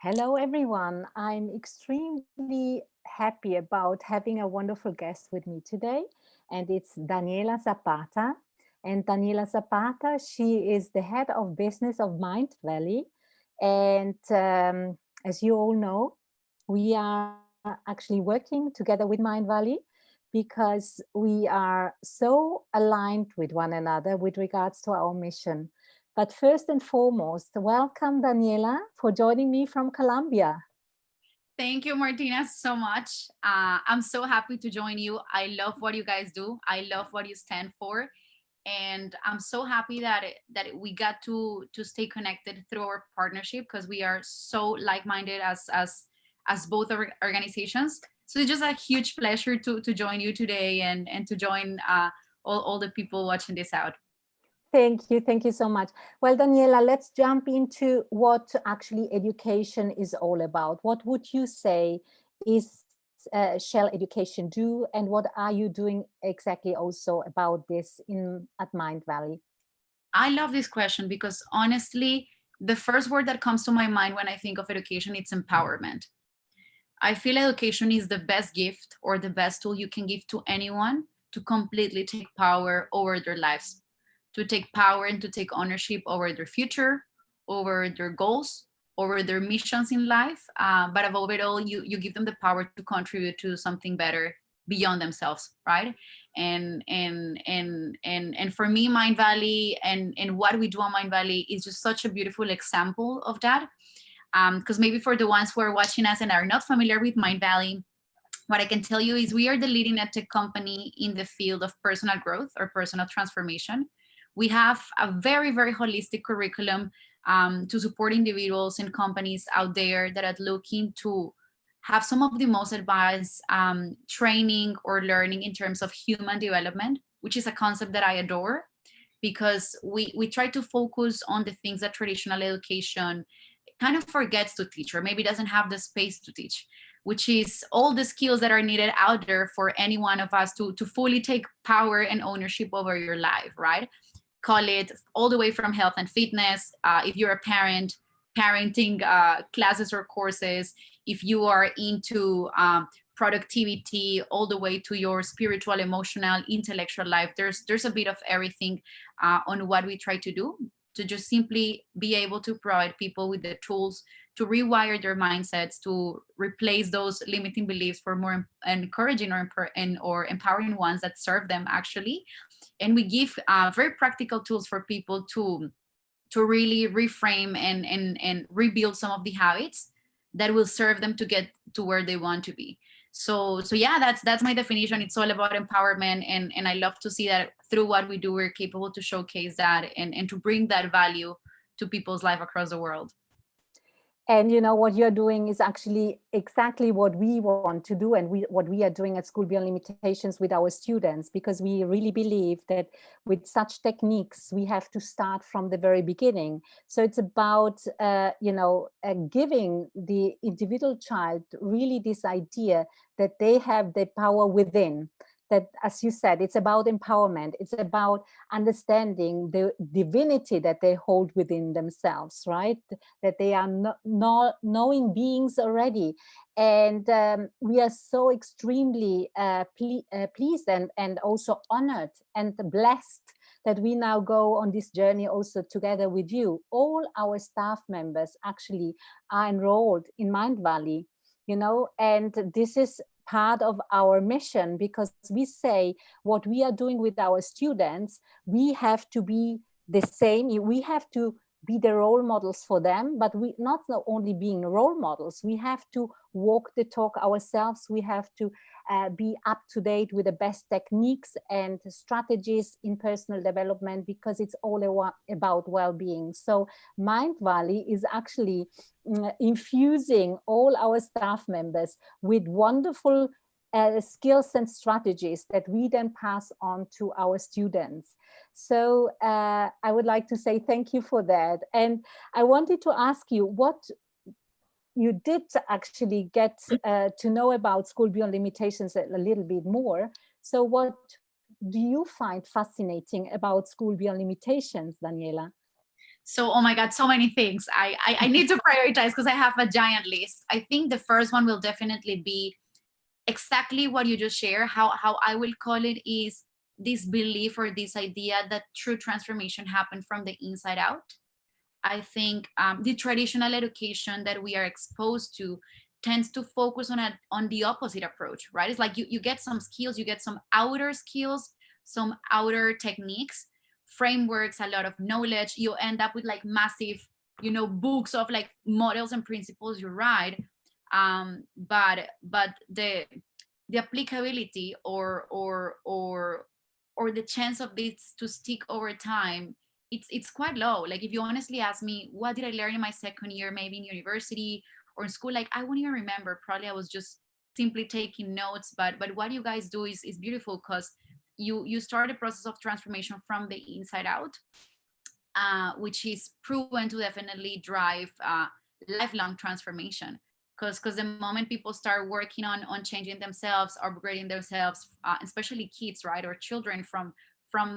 Hello, everyone. I'm extremely happy about having a wonderful guest with me today, and it's Daniela Zapata. And Daniela Zapata, she is the head of business of Mindvalley. And as you all know, we are actually working together with Mindvalley because we are so aligned with one another with regards to our mission. But first and foremost, welcome, Daniela, for joining me from Colombia. Thank you, Martina, so much. I'm so happy to join you. I love what you guys do. I love what you stand for, and I'm so happy that we got to stay connected through our partnership because we are so like-minded as both organizations. So it's just a huge pleasure to join you today and to join all the people watching this out. Thank you. Thank you so much. Well, Daniela, let's jump into what actually education is all about. What would you say is shall education do, and what are you doing exactly also about this in at Mind Valley? I love this question because honestly, the first word that comes to my mind when I think of education, it's empowerment. I feel education is the best gift or the best tool you can give to anyone to completely take power over their lives, to take power and to take ownership over their future, over their goals, over their missions in life. But above it all, you give them the power to contribute to something better beyond themselves, right? And for me, Mind Valley and what we do on Mind Valley is just such a beautiful example of that, because maybe for the ones who are watching us and are not familiar with Mindvalley, what I can tell you is we are the leading edtech company in the field of personal growth or personal transformation. We have a very, very holistic curriculum to support individuals and companies out there that are looking to have some of the most advanced training or learning in terms of human development, which is a concept that I adore because we try to focus on the things that traditional education kind of forgets to teach or maybe doesn't have the space to teach, which is all the skills that are needed out there for any one of us to fully take power and ownership over your life, right? Call it all the way from health and fitness, if you're a parent, parenting classes or courses, if you are into productivity, all the way to your spiritual, emotional, intellectual life. There's a bit of everything on what we try to do to just simply be able to provide people with the tools to rewire their mindsets, to replace those limiting beliefs for more encouraging or empowering ones that serve them actually. And we give very practical tools for people to really reframe and rebuild some of the habits that will serve them to get to where they want to be. So yeah, that's my definition. It's all about empowerment, and I love to see that through what we do we're capable to showcase that and to bring that value to people's life across the world. And you know what you're doing is actually exactly what we want to do, and what we are doing at School Beyond Limitations with our students, because we really believe that with such techniques we have to start from the very beginning. So it's about giving the individual child really this idea that they have the power within. That, as you said, it's about empowerment. It's about understanding the divinity that they hold within themselves, right? That they are not knowing beings already. And we are so extremely pleased and also honored and blessed that we now go on this journey also together with you. All our staff members actually are enrolled in Mindvalley, and this is part of our mission, because we say what we are doing with our students, we have to be the same. We have to be the role models for them, but we not only being role models, we have to walk the talk ourselves. We have to be up to date with the best techniques and strategies in personal development, because it's all about well-being. So Mind Valley is actually infusing all our staff members with wonderful skills and strategies that we then pass on to our students. So I would like to say thank you for that. And I wanted to ask you what you did actually get to know about School Beyond Limitations a little bit more. So what do you find fascinating about School Beyond Limitations, Daniela? So, oh my God, so many things. I need to prioritize because I have a giant list. I think the first one will definitely be exactly what you just shared. How I will call it is this belief or this idea that true transformation happened from the inside out. I think the traditional education that we are exposed to tends to focus on the opposite approach, right? It's like you get some skills, you get some outer skills, some outer techniques, frameworks, a lot of knowledge. You end up with like massive, books of like models and principles you write. But the applicability or the chance of this to stick over time, it's quite low. Like if you honestly ask me, what did I learn in my second year, maybe in university or in school, like I wouldn't even remember. Probably I was just simply taking notes. But what you guys do is beautiful, because you start a process of transformation from the inside out, which is proven to definitely drive lifelong transformation. Because the moment people start working on changing themselves, upgrading themselves, especially kids, right, or children, from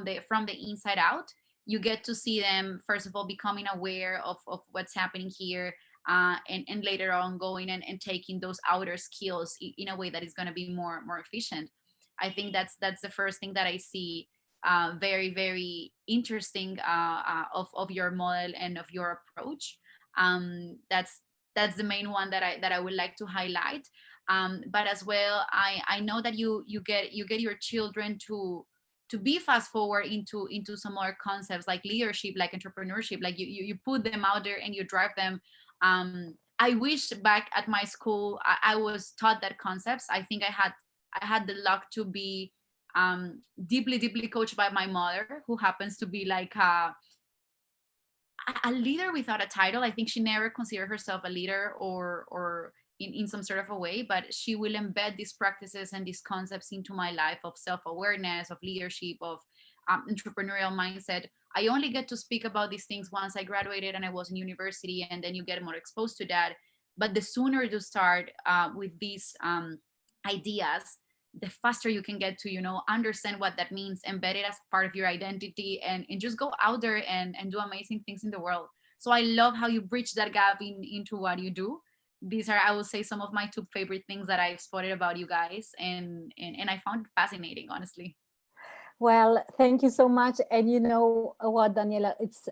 the inside out, you get to see them first of all becoming aware of what's happening here, and later on going and taking those outer skills in a way that is going to be more efficient. I think that's the first thing that I see very very interesting of your model and of your approach. That's the main one that I would like to highlight. But as well, I know that you get your children to be fast forward into some more concepts like leadership, like entrepreneurship, like you put them out there and you drive them. I wish back at my school I was taught that concepts. I think I had the luck to be deeply coached by my mother, who happens to be like a leader without a title. I think she never considered herself a leader or in some sort of a way, but she will embed these practices and these concepts into my life of self-awareness, of leadership, of entrepreneurial mindset. I only get to speak about these things once I graduated and I was in university, and then you get more exposed to that. But the sooner you start with these ideas, the faster you can get to understand what that means, embed it as part of your identity, and just go out there and do amazing things in the world. So I love how you bridge that gap into what you do. These are, I will say, some of my two favorite things that I've spotted about you guys, and I found it fascinating, honestly. Well, thank you so much. And you know what, Daniela, it's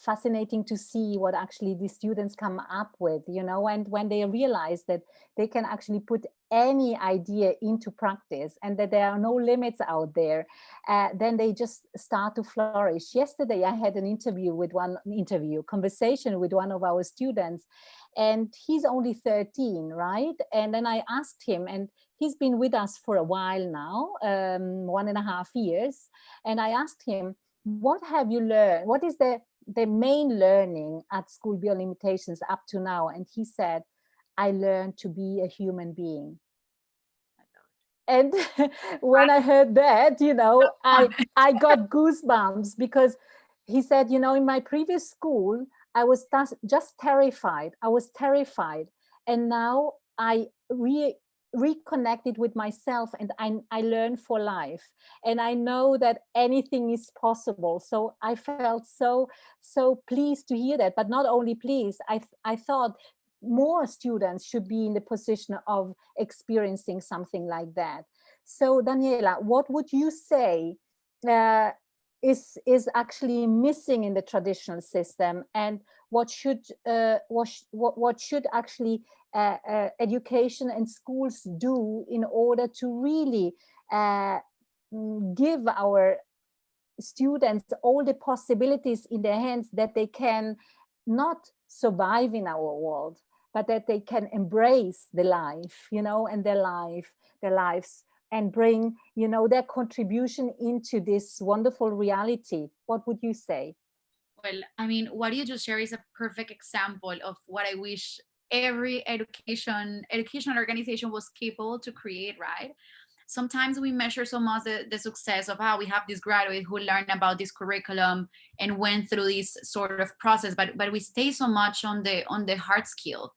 fascinating to see what actually the students come up with, and when they realize that they can actually put any idea into practice and that there are no limits out there, then they just start to flourish. Yesterday, I had an conversation with one of our students, and he's only 13, right? And then I asked him, and he's been with us for a while now, 1.5 years. And I asked him, what have you learned? What is the main learning at School Beyond Limitations up to now? And he said, I learned to be a human being. And when I heard that, I got goosebumps, because he said, in my previous school, I was just terrified. I was terrified. And now I reconnected with myself, and I learned for life. And I know that anything is possible. So I felt so pleased to hear that. But not only pleased, I thought more students should be in the position of experiencing something like that. So Daniela, what would you say uh, is actually missing in the traditional system, and what should actually education and schools do in order to really give our students all the possibilities in their hands, that they can not survive in our world, but that they can embrace the life, and their lives, and bring, their contribution into this wonderful reality? What would you say? Well, I mean, what you just shared is a perfect example of what I wish every educational organization was capable to create, right? Sometimes we measure so much the success of how we have this graduate who learned about this curriculum and went through this sort of process, but we stay so much on the hard skill.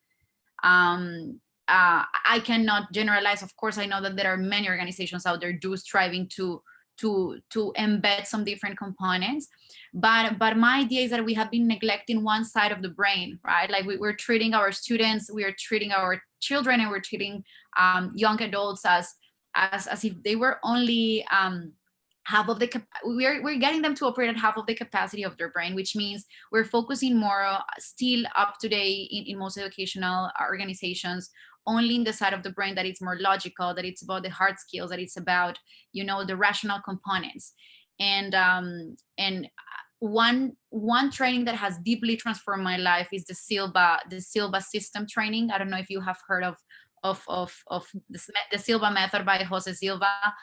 I cannot generalize. Of course, I know that there are many organizations out there do striving to to embed some different components. But my idea is that we have been neglecting one side of the brain, right? Like we're treating our students, we are treating our children, and we're treating young adults as if they were only half of the we're getting them to operate at half of the capacity of their brain, which means we're focusing more still up to date in most educational organizations only in the side of the brain that it's more logical, that it's about the hard skills, that it's about, you know, the rational components. And one training that has deeply transformed my life is the Silva system training. I don't know if you have heard of the Silva method by Jose Silva.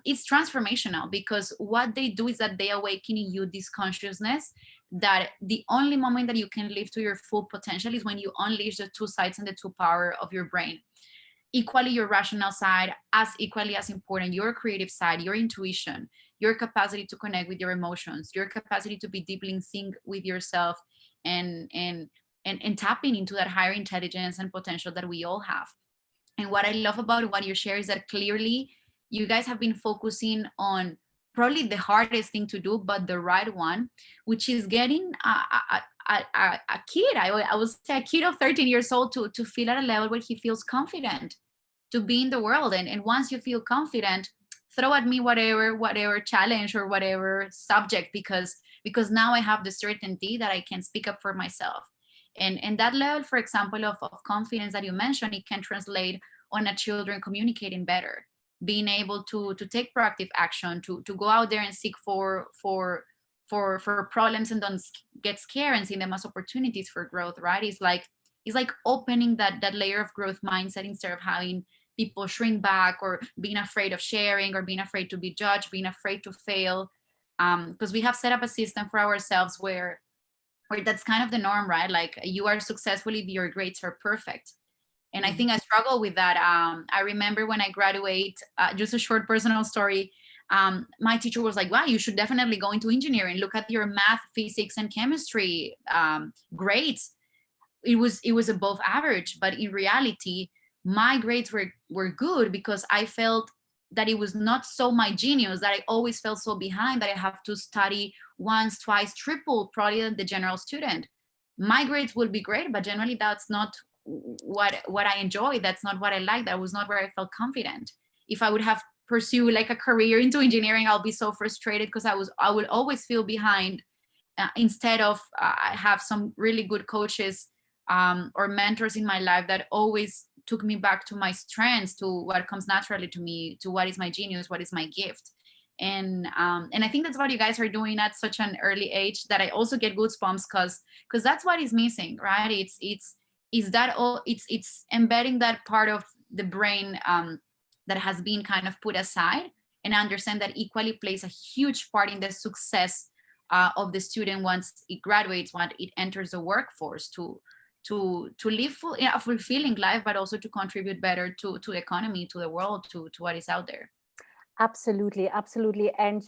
It's transformational because what they do is that they awaken in you this consciousness that the only moment that you can live to your full potential is when you unleash the two sides and the two power of your brain. Equally your rational side, as equally as important your creative side, your intuition, your capacity to connect with your emotions, your capacity to be deeply in sync with yourself, and tapping into that higher intelligence and potential that we all have. And what I love about what you share is that clearly you guys have been focusing on probably the hardest thing to do, but the right one, which is getting a kid, I would say a kid of 13 years old to feel at a level where he feels confident to be in the world. And once you feel confident, throw at me whatever challenge or whatever subject, because now I have the certainty that I can speak up for myself. And that level, for example, of confidence that you mentioned, it can translate on a children communicating better, being able to take proactive action, to go out there and seek for problems and don't get scared and see them as opportunities for growth, right? It's like opening that layer of growth mindset instead of having people shrink back or being afraid of sharing or being afraid to be judged, being afraid to fail. Because we have set up a system for ourselves where that's kind of the norm, right? Like you are successful if your grades are perfect. And I think I struggle with that. I remember when I graduate, just a short personal story. My teacher was like, wow, you should definitely go into engineering. Look at your math, physics, and chemistry grades. It was above average, but in reality, my grades were good because I felt that it was not so my genius, that I always felt so behind that I have to study once, twice, triple probably than the general student. My grades will be great, but generally that's not what I enjoy. That's not what I like. That was not where I felt confident. If I would have pursued like a career into engineering, I'll be so frustrated because I would always feel behind. Instead of I have some really good coaches or mentors in my life that always took me back to my strengths, to what comes naturally to me, to what is my genius, what is my gift. And I think that's what you guys are doing at such an early age, that I also get goosebumps because that's what is missing, right? It's embedding that part of the brain that has been kind of put aside, and understand that equally plays a huge part in the success of the student once it graduates, once it enters the workforce, to live a fulfilling life, but also to contribute better to the economy, to the world, to what is out there. Absolutely, absolutely. And,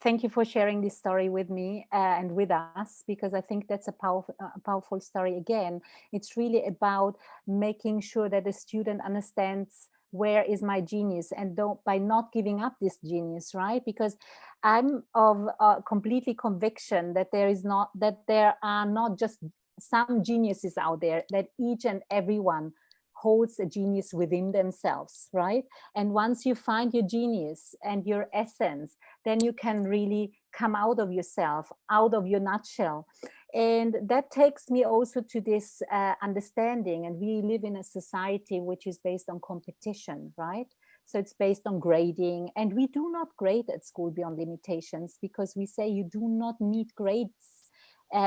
thank you for sharing this story with me and with us, because I think that's a powerful story. Again, it's really about making sure that the student understands where is my genius, and by not giving up this genius, right? Because I'm of completely conviction that there are not just some geniuses out there, that each and everyone holds a genius within themselves, right? And once you find your genius and your essence, then you can really come out of yourself, out of your nutshell. And that takes me also to this understanding. And we live in a society which is based on competition, right? So it's based on grading. And we do not grade at School Beyond Limitations, because we say you do not need grades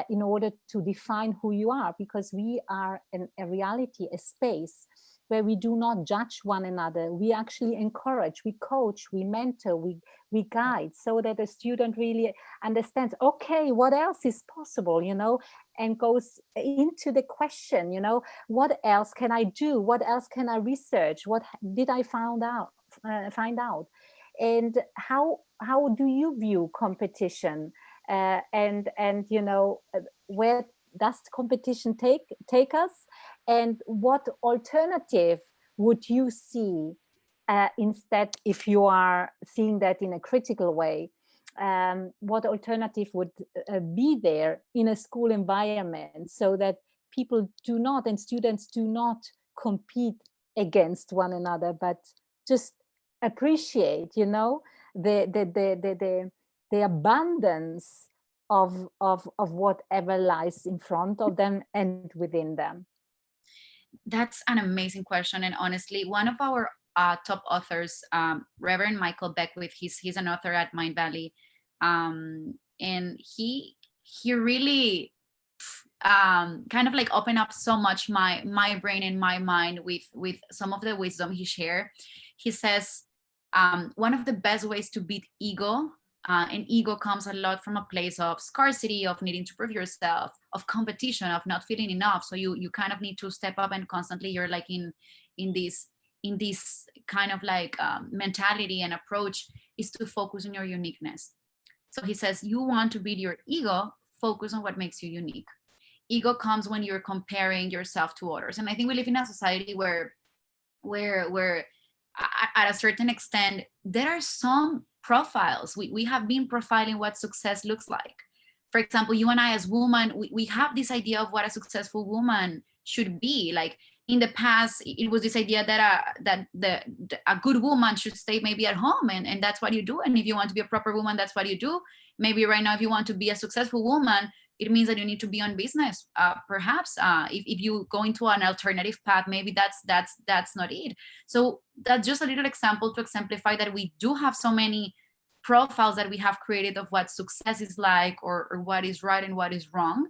in order to define who you are, because we are in a reality, a space where we do not judge one another. We actually encourage, we coach, we mentor, we guide, so that the student really understands, okay, what else is possible, and goes into the question, what else can I do? What else can I research? What did I find out? And how do you view competition? And where does competition take us, and what alternative would you see instead, if you are seeing that in a critical way, what alternative would be there in a school environment, so that people do not, and students do not, compete against one another, but just appreciate, the abundance of whatever lies in front of them and within them. That's an amazing question. And honestly, one of our top authors, Reverend Michael Beckwith, he's an author at Mindvalley, and he really kind of like opened up so much my brain and my mind with some of the wisdom he shared. He says one of the best ways to beat ego, and ego comes a lot from a place of scarcity, of needing to prove yourself, of competition, of not feeling enough. So you kind of need to step up, and constantly you're like in this kind of like mentality and approach, is to focus on your uniqueness. So he says, you want to beat your ego, focus on what makes you unique. Ego comes when you're comparing yourself to others. And I think we live in a society where at a certain extent, there are some profiles. We have been profiling what success looks like. For example, you and I as women, we have this idea of what a successful woman should be. Like in the past, it was this idea that a good woman should stay maybe at home, and that's what you do. And if you want to be a proper woman, that's what you do. Maybe right now, if you want to be a successful woman, it means that you need to be on business. Perhaps if you go into an alternative path, maybe that's not it. So that's just a little example to exemplify that we do have so many profiles that we have created of what success is like, or what is right and what is wrong,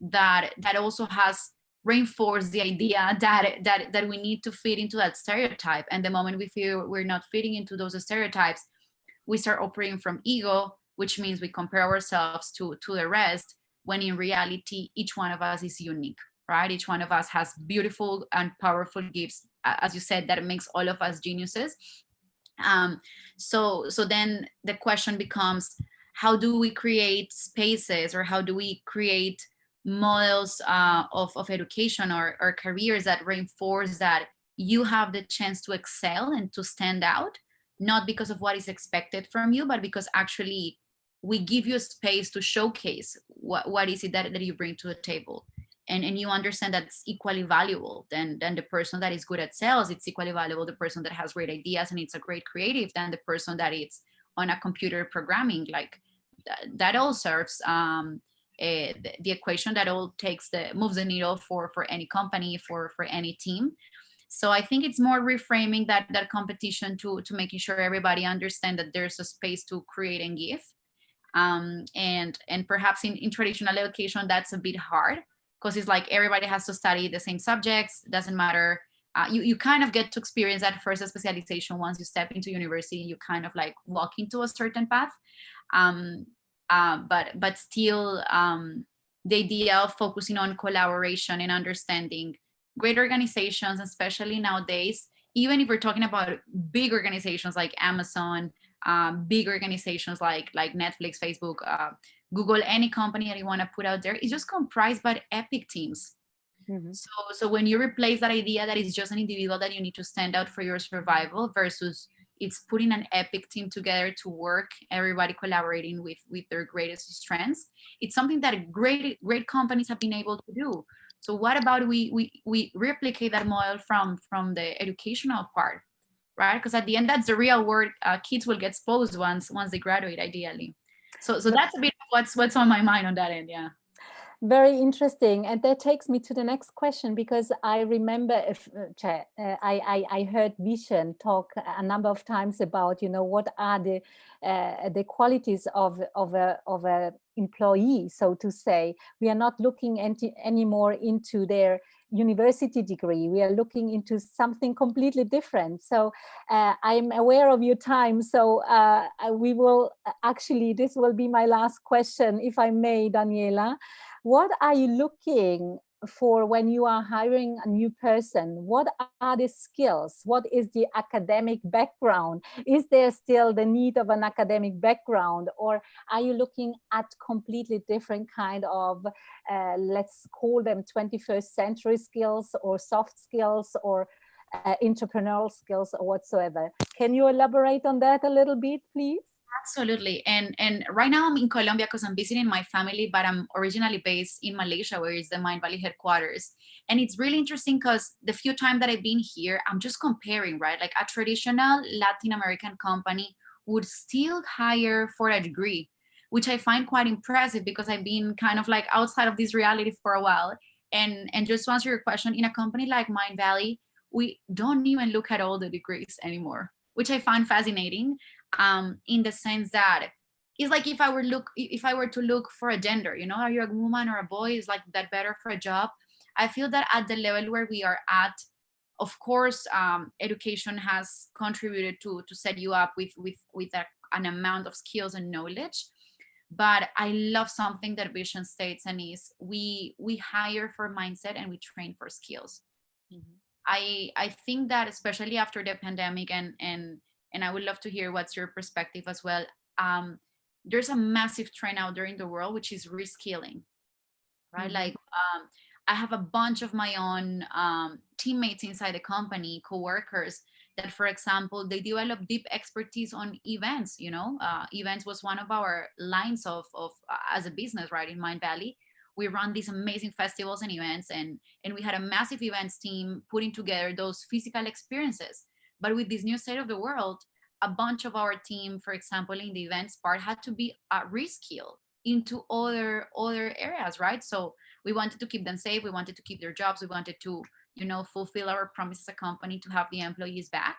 that also has reinforced the idea that we need to fit into that stereotype. And the moment we feel we're not fitting into those stereotypes, we start operating from ego, which means we compare ourselves to the rest, when in reality, each one of us is unique, right? Each one of us has beautiful and powerful gifts, as you said, that makes all of us geniuses. So then the question becomes, how do we create spaces, or how do we create models of education or careers that reinforce that you have the chance to excel and to stand out, not because of what is expected from you, but because actually we give you a space to showcase what is it that you bring to the table. And you understand that it's equally valuable than the person that is good at sales. It's equally valuable the person that has great ideas and it's a great creative, than the person that is on a computer programming. Like that all serves the equation that all moves the needle for any company, for any team. So I think it's more reframing that competition to making sure everybody understand that there's a space to create and give. And perhaps in traditional education, that's a bit hard, because it's like everybody has to study the same subjects. Doesn't matter. You kind of get to experience that first specialization once you step into university. You kind of like walk into a certain path. But still, the idea of focusing on collaboration and understanding great organizations, especially nowadays, even if we're talking about big organizations like Amazon, big organizations like Netflix, Facebook, Google, any company that you want to put out there, is just comprised by epic teams. Mm-hmm. So when you replace that idea that it's just an individual that you need to stand out for your survival, versus it's putting an epic team together to work, everybody collaborating with their greatest strengths, it's something that great companies have been able to do. So what about we replicate that model from the educational part, right? Because at the end, that's the real world. Kids will get exposed once they graduate, ideally. So that's a bit of what's on my mind on that end. Yeah. Very interesting, and that takes me to the next question, because I remember I heard Vishen talk a number of times about what are the qualities of a employee, so to say. We are not looking anymore into their university degree. We are looking into something completely different. So I'm aware of your time, so we will actually, this will be my last question, if I may, Daniela. What are you looking for when you are hiring a new person? What are the skills? What is the academic background? Is there still the need of an academic background, or are you looking at completely different kind of, let's call them 21st century skills or soft skills, or entrepreneurial skills or whatsoever. Can you elaborate on that a little bit, please? Absolutely. And right now I'm in Colombia because I'm visiting my family, but I'm originally based in Malaysia, where is the Mindvalley headquarters. And it's really interesting because the few times that I've been here, I'm just comparing, right? Like a traditional Latin American company would still hire for a degree, which I find quite impressive because I've been kind of like outside of this reality for a while. And just to answer your question, in a company like Mindvalley, we don't even look at all the degrees anymore, which I find fascinating, in the sense that it's like if I were to look for a gender, you know, are you a woman or a boy, is like that better for a job? I feel that at the level where we are at, of course, education has contributed to set you up with an amount of skills and knowledge. But I love something that Vision states, and is we hire for mindset and we train for skills. Mhm. I think that especially after the pandemic, and I would love to hear what's your perspective as well. Um, there's a massive trend out there in the world, which is reskilling, right? Mhm. Like, I have a bunch of my own teammates inside the company, coworkers, that, for example, they develop deep expertise on events. You know, events was one of our lines of as a business, right? In Mindvalley, we run these amazing festivals and events, and we had a massive events team putting together those physical experiences. But with this new state of the world, a bunch of our team, for example, in the events part, had to be reskilled into other areas, right? So we wanted to keep them safe, we wanted to keep their jobs, we wanted to, you know, fulfill our promise as a company to have the employees back.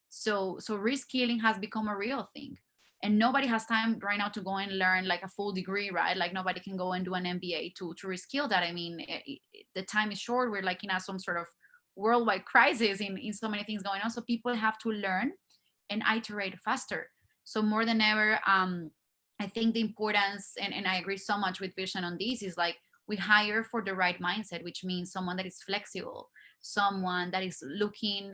So reskilling has become a real thing, and nobody has time right now to go and learn like a full degree, right? Like nobody can go and do an MBA to reskill that. I mean, the time is short, we're like in a some sort of worldwide crisis in so many things going on, so people have to learn and iterate faster. So more than ever, I think the importance, and I agree so much with Vision on this, is like we hire for the right mindset, which means someone that is flexible, someone that is looking,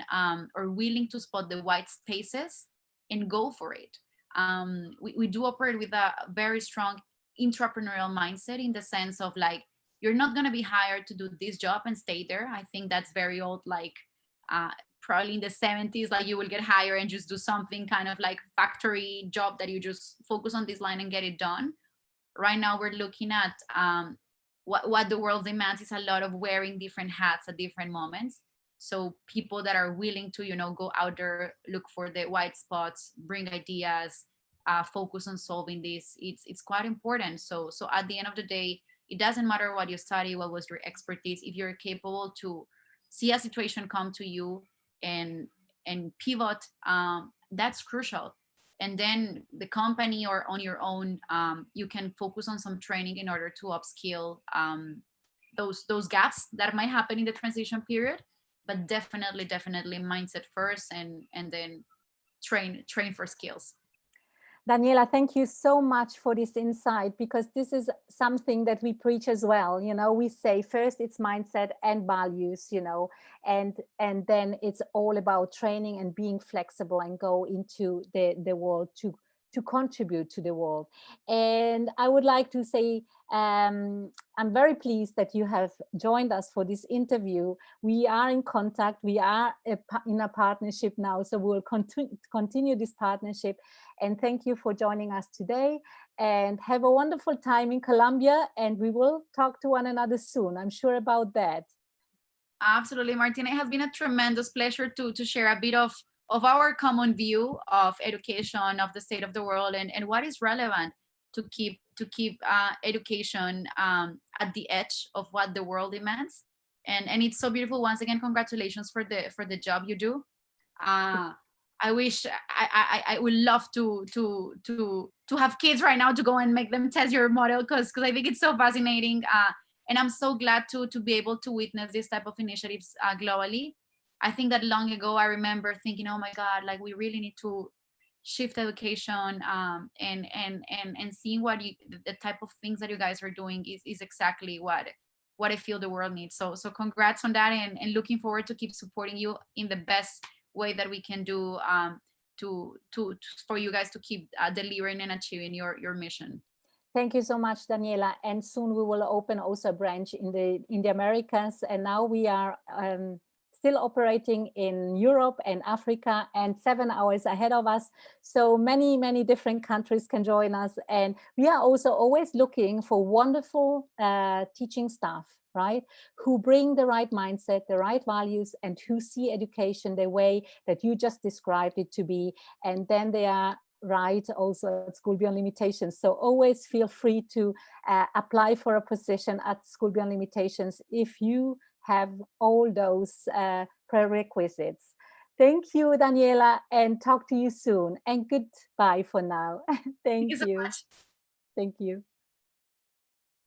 or willing to spot the white spaces and go for it. We do operate with a very strong entrepreneurial mindset, in the sense of like, you're not going to be hired to do this job and stay there. I think that's very old, like, uh, probably in the 70s, like you will get hired and just do something kind of like factory job that you just focus on this line and get it done. Right now we're looking at, what the world demands is a lot of wearing different hats at different moments. So people that are willing to, you know, go out there, look for the white spots, bring ideas, focus on solving this, it's quite important. So at the end of the day, it doesn't matter what you study, what was your expertise, if you're capable to see a situation come to you and pivot, that's crucial. And then the company or on your own, you can focus on some training in order to upskill, those gaps that might happen in the transition period. But definitely mindset first, and then train for skills. Daniela, thank you so much for this insight, because this is something that we preach as well. You know, we say first it's mindset and values, you know, and then it's all about training and being flexible and go into the world to contribute to the world. And I would like to say, I'm very pleased that you have joined us for this interview. We are in contact. We are in a partnership now, so we'll continue this partnership. And thank you for joining us today, and have a wonderful time in Colombia, and we will talk to one another soon. I'm sure about that. Absolutely, Martina. It has been a tremendous pleasure to share a bit of our common view of education, of the state of the world, and what is relevant to keep education, at the edge of what the world demands. And it's so beautiful. Once again, congratulations for the job you do. Uh, I wish I would love to have kids right now to go and make them test your model, because I think it's so fascinating. And I'm so glad to be able to witness this type of initiatives, globally. I think that long ago I remember thinking, oh my God, like we really need to shift education, and seeing the type of things that you guys are doing is exactly what I feel the world needs. So congrats on that, and looking forward to keep supporting you in the best way that we can do, for you guys to keep, delivering and achieving your mission. Thank you so much, Daniela. And soon we will open also a branch in the Americas. And now we are still operating in Europe and Africa, and 7 hours ahead of us. So many different countries can join us. And we are also always looking for wonderful teaching staff, right? Who bring the right mindset, the right values, and who see education the way that you just described it to be. And then they are right also at School Beyond Limitations. So always feel free to apply for a position at School Beyond Limitations if you have all those prerequisites. Thank you, Daniela, and talk to you soon. And goodbye for now. Thank you Thank so you. much. Thank you.